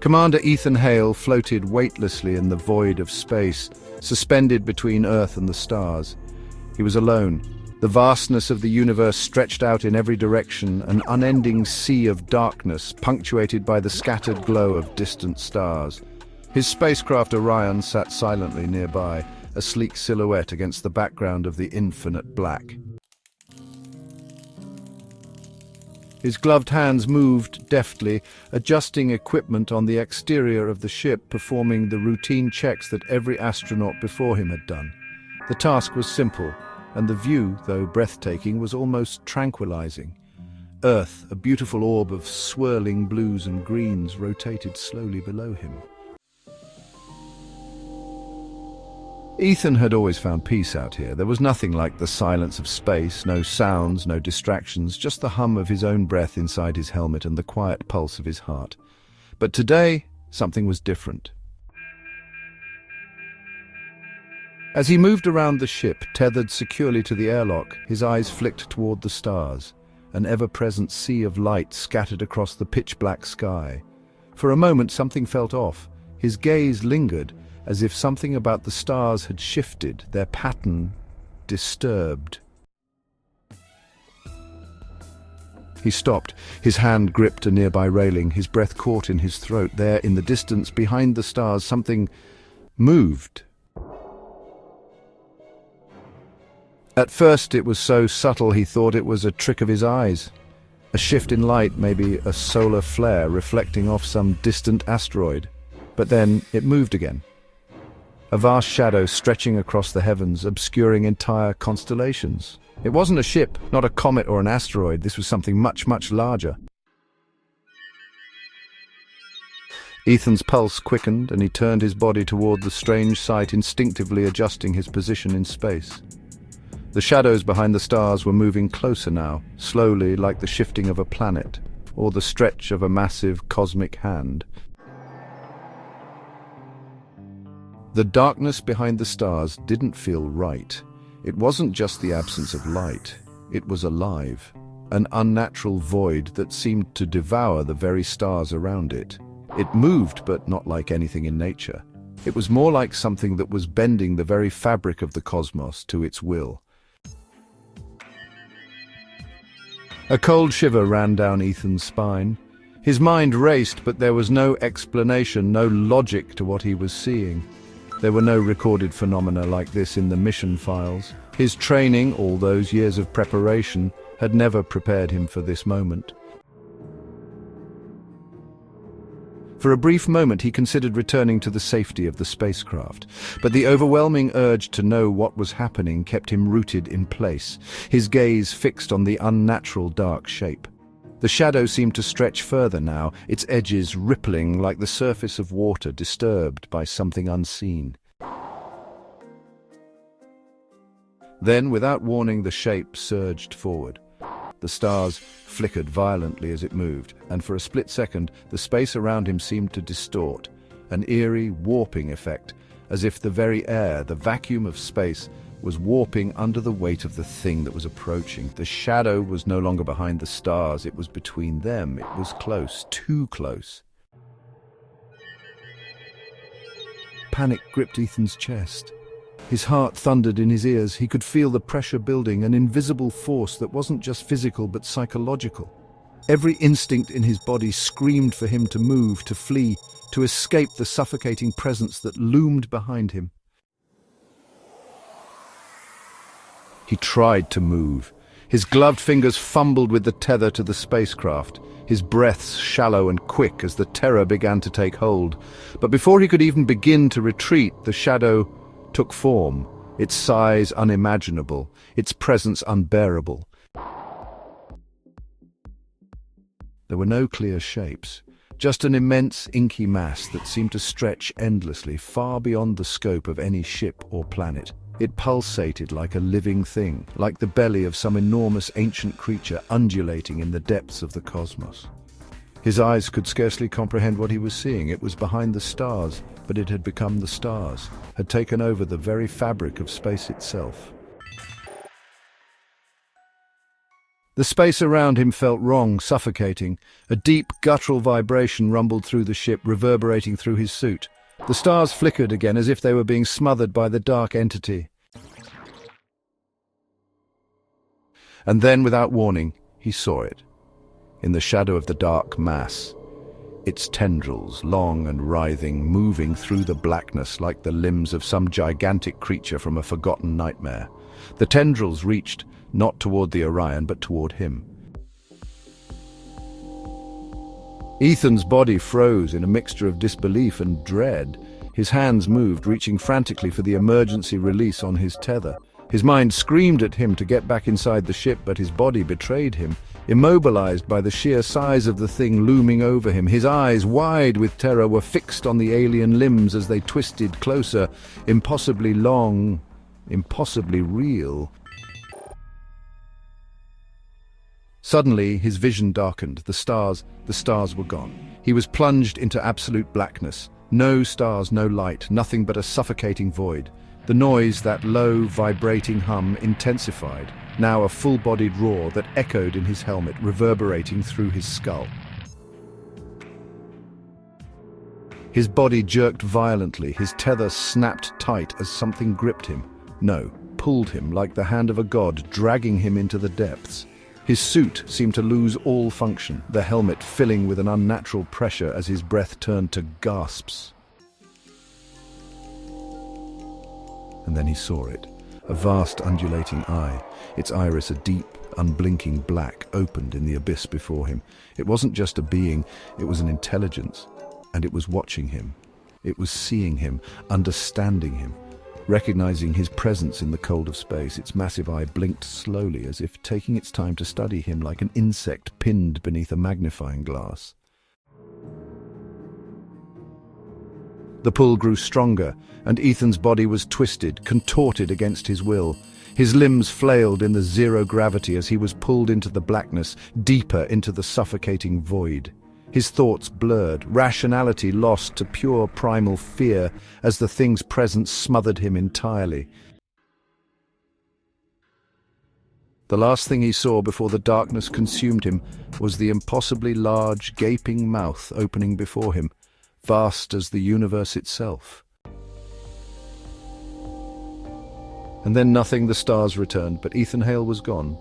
Commander Ethan Hale floated weightlessly in the void of space, suspended between Earth and the stars. He was alone. The vastness of the universe stretched out in every direction, an unending sea of darkness punctuated by the scattered glow of distant stars. His spacecraft Orion sat silently nearby, a sleek silhouette against the background of the infinite black. His gloved hands moved deftly, adjusting equipment on the exterior of the ship, performing the routine checks that every astronaut before him had done. The task was simple, and the view, though breathtaking, was almost tranquilizing. Earth, a beautiful orb of swirling blues and greens, rotated slowly below him. Ethan had always found peace out here. There was nothing like the silence of space, no sounds, no distractions, just the hum of his own breath inside his helmet and the quiet pulse of his heart. But today, something was different. As he moved around the ship, tethered securely to the airlock, his eyes flicked toward the stars, an ever-present sea of light scattered across the pitch-black sky. For a moment, something felt off. His gaze lingered, as if something about the stars had shifted, their pattern disturbed. He stopped, his hand gripped a nearby railing, his breath caught in his throat. There, in the distance, behind the stars, something moved. At first it was so subtle he thought it was a trick of his eyes. A shift in light, maybe a solar flare reflecting off some distant asteroid. But then it moved again. A vast shadow stretching across the heavens, obscuring entire constellations. It wasn't a ship, not a comet or an asteroid. This was something much, much larger. Ethan's pulse quickened, and he turned his body toward the strange sight, instinctively adjusting his position in space. The shadows behind the stars were moving closer now, slowly, like the shifting of a planet, or the stretch of a massive cosmic hand. The darkness behind the stars didn't feel right. It wasn't just the absence of light. It was alive, an unnatural void that seemed to devour the very stars around it. It moved, but not like anything in nature. It was more like something that was bending the very fabric of the cosmos to its will. A cold shiver ran down Ethan's spine. His mind raced, but there was no explanation, no logic to what he was seeing. There were no recorded phenomena like this in the mission files. His training, all those years of preparation, had never prepared him for this moment. For a brief moment he considered returning to the safety of the spacecraft, but the overwhelming urge to know what was happening kept him rooted in place, his gaze fixed on the unnatural dark shape. The shadow seemed to stretch further now, its edges rippling like the surface of water disturbed by something unseen. Then, without warning, the shape surged forward. The stars flickered violently as it moved, and for a split second, the space around him seemed to distort, an eerie warping effect, as if the very air, the vacuum of space, was warping under the weight of the thing that was approaching. The shadow was no longer behind the stars, it was between them. It was close, too close. Panic gripped Ethan's chest. His heart thundered in his ears. He could feel the pressure building, an invisible force that wasn't just physical but psychological. Every instinct in his body screamed for him to move, to flee, to escape the suffocating presence that loomed behind him. He tried to move. His gloved fingers fumbled with the tether to the spacecraft, his breaths shallow and quick as the terror began to take hold. But before he could even begin to retreat, the shadow took form, its size unimaginable, its presence unbearable. There were no clear shapes, just an immense inky mass that seemed to stretch endlessly, far beyond the scope of any ship or planet. It pulsated like a living thing, like the belly of some enormous ancient creature undulating in the depths of the cosmos. His eyes could scarcely comprehend what he was seeing. It was behind the stars, but it had become the stars, had taken over the very fabric of space itself. The space around him felt wrong, suffocating. A deep, guttural vibration rumbled through the ship, reverberating through his suit. The stars flickered again as if they were being smothered by the dark entity. And then, without warning, he saw it. In the shadow of the dark mass, its tendrils, long and writhing, moving through the blackness like the limbs of some gigantic creature from a forgotten nightmare. The tendrils reached not toward the Orion, but toward him. Ethan's body froze in a mixture of disbelief and dread. His hands moved, reaching frantically for the emergency release on his tether. His mind screamed at him to get back inside the ship, but his body betrayed him. Immobilized by the sheer size of the thing looming over him, his eyes, wide with terror, were fixed on the alien limbs as they twisted closer, impossibly long, impossibly real. Suddenly, his vision darkened. The stars were gone. He was plunged into absolute blackness. No stars, no light, nothing but a suffocating void. The noise, that low, vibrating hum, intensified, now a full-bodied roar that echoed in his helmet, reverberating through his skull. His body jerked violently, his tether snapped tight as something gripped him. No, pulled him like the hand of a god, dragging him into the depths. His suit seemed to lose all function, the helmet filling with an unnatural pressure as his breath turned to gasps. And then he saw it, a vast undulating eye, its iris a deep, unblinking black, opened in the abyss before him. It wasn't just a being, it was an intelligence, and it was watching him. It was seeing him, understanding him, recognizing his presence in the cold of space. Its massive eye blinked slowly, as if taking its time to study him like an insect pinned beneath a magnifying glass. The pull grew stronger, and Ethan's body was twisted, contorted against his will. His limbs flailed in the zero gravity as he was pulled into the blackness, deeper into the suffocating void. His thoughts blurred, rationality lost to pure primal fear as the thing's presence smothered him entirely. The last thing he saw before the darkness consumed him was the impossibly large, gaping mouth opening before him, vast as the universe itself. And then nothing, the stars returned, but Ethan Hale was gone.